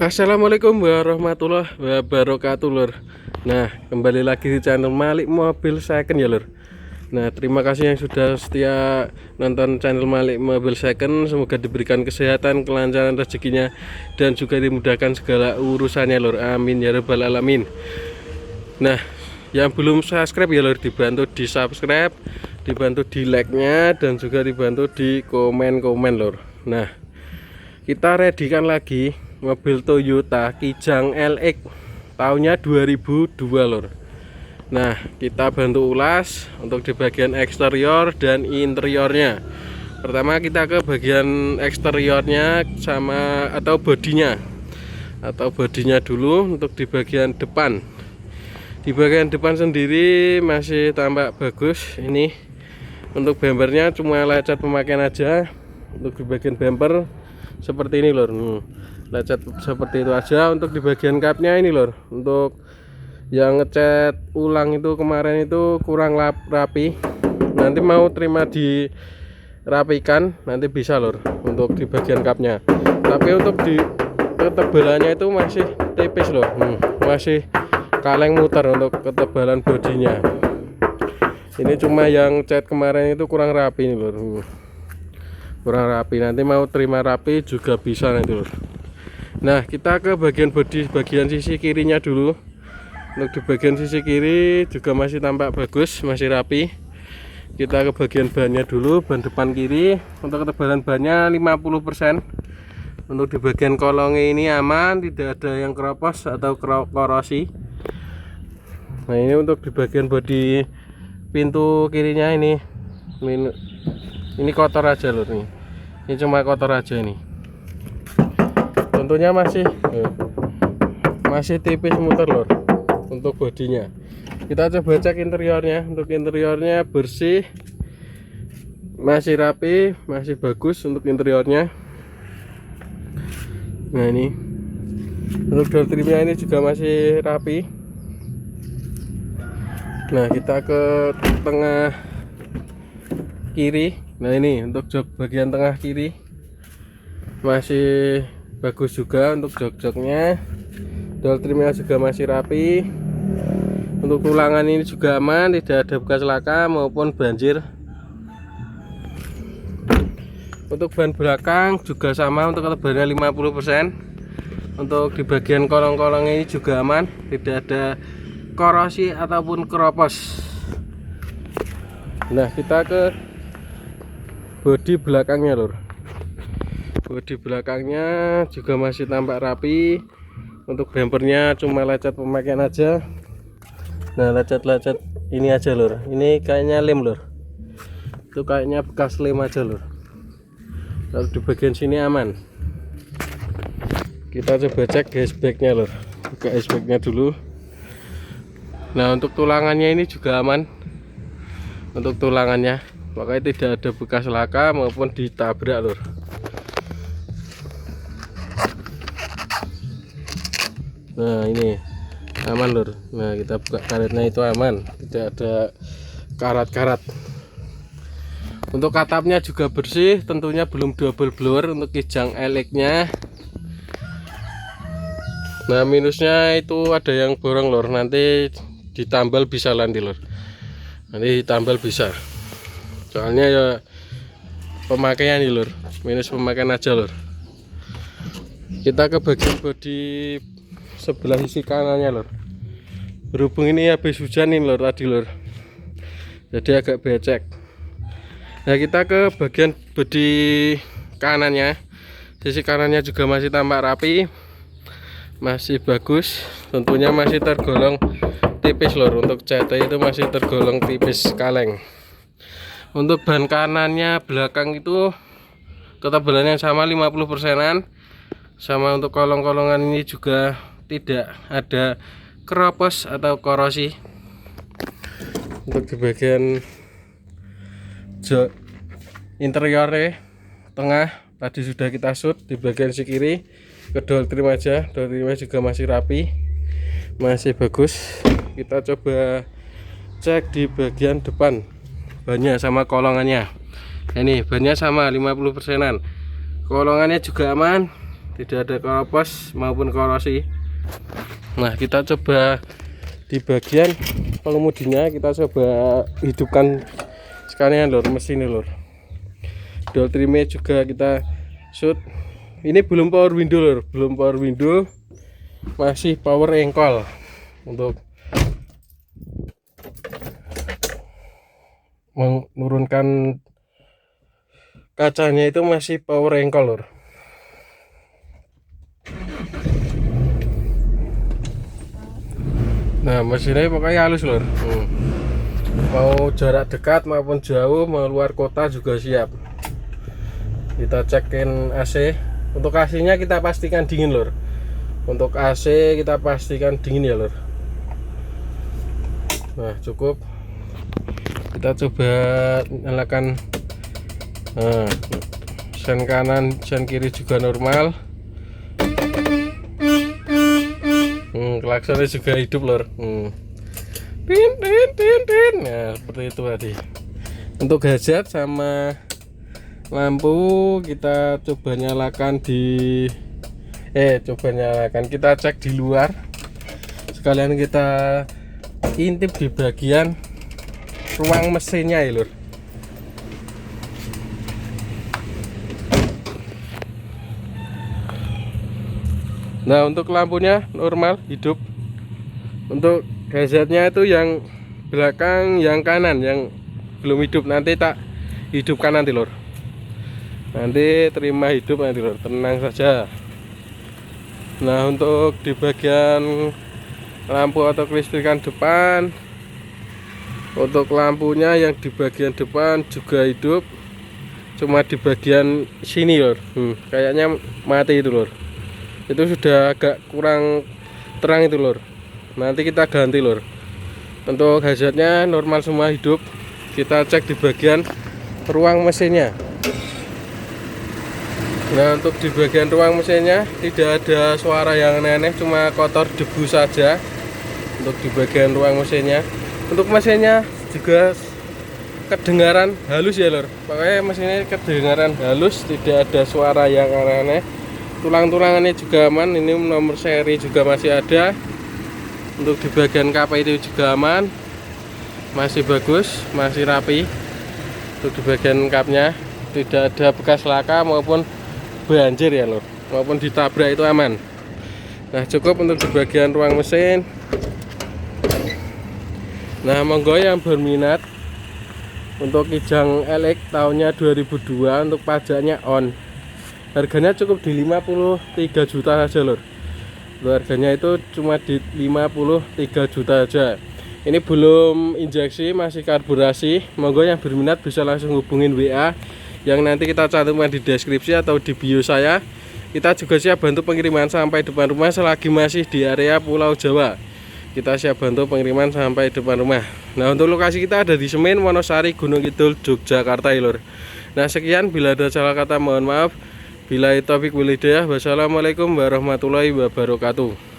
Assalamualaikum warahmatullahi wabarakatuh lur. Nah, kembali lagi di channel Malik Mobil Second ya lur. Nah, terima kasih yang sudah setia nonton channel Malik Mobil Second. Semoga diberikan kesehatan, kelancaran rezekinya, dan juga dimudahkan segala urusannya lur. Amin ya rabbal alamin. Nah, yang belum subscribe ya lur, dibantu di subscribe, dibantu di like-nya, dan juga dibantu di komen-komen lur. Nah, kita readykan lagi mobil Toyota Kijang LX tahunnya 2002 lor. Nah, kita bantu ulas untuk di bagian eksterior dan interiornya. Pertama kita ke bagian eksteriornya sama atau bodinya dulu. Untuk di bagian depan, di bagian depan sendiri masih tampak bagus. Ini untuk bumpernya cuma lecet pemakaian aja. Untuk di bagian bumper seperti ini lor, lecet seperti itu aja. Untuk di bagian kapnya ini lor, untuk yang ngecat ulang itu kemarin itu kurang rapi, nanti mau terima dirapikan nanti bisa lor untuk di bagian kapnya. Tapi untuk di ketebalannya itu masih tipis loh, masih kaleng muter untuk ketebalan bodinya. Ini cuma yang cat kemarin itu kurang rapi nih lor, kurang rapi, nanti mau terima rapi juga bisa nanti lor. Nah, kita ke bagian bodi, bagian sisi kirinya dulu. Untuk di bagian sisi kiri juga masih tampak bagus, masih rapi. Kita ke bagian bannya dulu, ban depan kiri. Untuk ketebalan bannya 50%. Untuk di bagian kolongnya ini aman, tidak ada yang keropos atau korosi. Nah, ini untuk di bagian bodi pintu kirinya ini kotor aja lho nih. Ini cuma kotor aja ini. Tentunya masih tipis muter lor untuk bodinya. Kita coba cek interiornya. Untuk interiornya bersih, masih rapi, masih bagus untuk interiornya. Nah, ini untuk door trimnya ini juga masih rapi. Nah, kita ke tengah kiri. Nah, ini untuk jok bagian tengah kiri masih bagus juga. Untuk jok-joknya, door trimnya juga masih rapi. Untuk tulangan ini juga aman, tidak ada bekas laka maupun banjir. Untuk ban belakang juga sama, untuk ketebalannya 50%. Untuk di bagian kolong-kolong ini juga aman, tidak ada korosi ataupun keropos. Nah, kita ke bodi belakangnya lur. Bodi belakangnya juga masih tampak rapi. Untuk bumpernya cuma lecet pemakaian aja. Nah, lecet-lecet ini aja lur, ini kayaknya lem lur, itu kayaknya bekas lem aja lur. Lalu di bagian sini aman. Kita coba cek dashbacknya lur, buka dashbacknya dulu. Nah, untuk tulangannya ini juga aman. Untuk tulangannya makanya tidak ada bekas laka maupun ditabrak lur. Nah, ini aman lur. Nah, kita buka karetnya itu aman, tidak ada karat-karat. Untuk atapnya juga bersih, tentunya belum double blower untuk Kijang LX nya. Nah, minusnya itu ada yang borong lur, nanti ditambal bisa nanti lur, nanti ditambal bisa, soalnya ya pemakaian nih lur, minus pemakaian aja lur. Kita ke bagian bodi sebelah sisi kanannya lur. Berhubung ini habis hujan nih lur tadi lur, jadi agak becek. Nah, kita ke bagian bodi kanannya. Sisi kanannya juga masih tampak rapi, masih bagus. Tentunya masih tergolong tipis lur, untuk CT itu masih tergolong tipis kaleng. Untuk ban kanannya belakang itu ketebalannya sama 50%-an. Sama untuk kolong-kolongan ini juga tidak ada keropos atau korosi. Untuk di bagian interiornya tengah tadi sudah kita shoot. Di bagian si kiri ke door trim aja, door trimnya juga masih rapi, masih bagus. Kita coba cek di bagian depan bannya sama kolongannya. Ini bannya sama 50%-an, kolongannya juga aman, tidak ada keropos maupun korosi. Nah, kita coba di bagian pengemudinya, kita coba hidupkan sekalian lur mesin lur. Dual trim juga kita shoot. Ini belum power window lur, belum power window, masih power engkol. Untuk menurunkan kacanya itu masih power engkol lur. Nah, mesinnya pokoknya halus lur. Mau jarak dekat maupun jauh, mau luar kota juga siap. Kita cekin AC. Untuk AC nya kita pastikan dingin lur. Untuk AC kita pastikan dingin ya lur. Nah, cukup. Kita coba nyalakan. Nah, sen kanan sen kiri juga normal. Klaksonnya juga hidup lor. Tin. Nah, seperti itu tadi. Untuk gadget sama lampu kita coba nyalakan kita cek di luar. Sekalian kita intip di bagian ruang mesinnya ya lur. Nah, untuk lampunya normal hidup. Untuk gadgetnya itu yang belakang, yang kanan yang belum hidup, nanti tak hidupkan nanti lor. Nanti terima hidup nanti lor, tenang saja. Nah, untuk di bagian lampu atau kelistrikan depan, untuk lampunya yang di bagian depan juga hidup, cuma di bagian sini lor. Kayaknya mati itu lor. Itu sudah agak kurang terang itu lor, nanti kita ganti lor. Untuk gadgetnya normal semua hidup. Kita cek di bagian ruang mesinnya. Nah, untuk di bagian ruang mesinnya tidak ada suara yang aneh-aneh, cuma kotor debu saja. Untuk di bagian ruang mesinnya, untuk mesinnya juga kedengaran halus ya lor. Pokoknya mesinnya kedengaran halus, tidak ada suara yang aneh-aneh. Tulang-tulangannya juga aman, ini nomor seri juga masih ada. Untuk di bagian kapak itu juga aman, masih bagus, masih rapi. Untuk di bagian kapnya tidak ada bekas laka maupun banjir ya lor, maupun ditabrak itu aman. Nah, cukup untuk di bagian ruang mesin. Nah, monggo yang berminat untuk Kijang LX tahunnya 2002, untuk pajaknya on. Harganya cukup di 53 juta saja lor. Harganya itu cuma di 53 juta saja. Ini belum injeksi, masih karburasi. Monggo yang berminat bisa langsung hubungin WA yang nanti kita cantumkan di deskripsi atau di bio saya. Kita juga siap bantu pengiriman sampai depan rumah selagi masih di area Pulau Jawa. Kita siap bantu pengiriman sampai depan rumah. Nah, untuk lokasi kita ada di Semen, Wonosari, Gunung Kidul, Yogyakarta lor. Nah, sekian, bila ada salah kata mohon maaf. Billahi taufiq wal hidayah. Wassalamualaikum warahmatullahi wabarakatuh.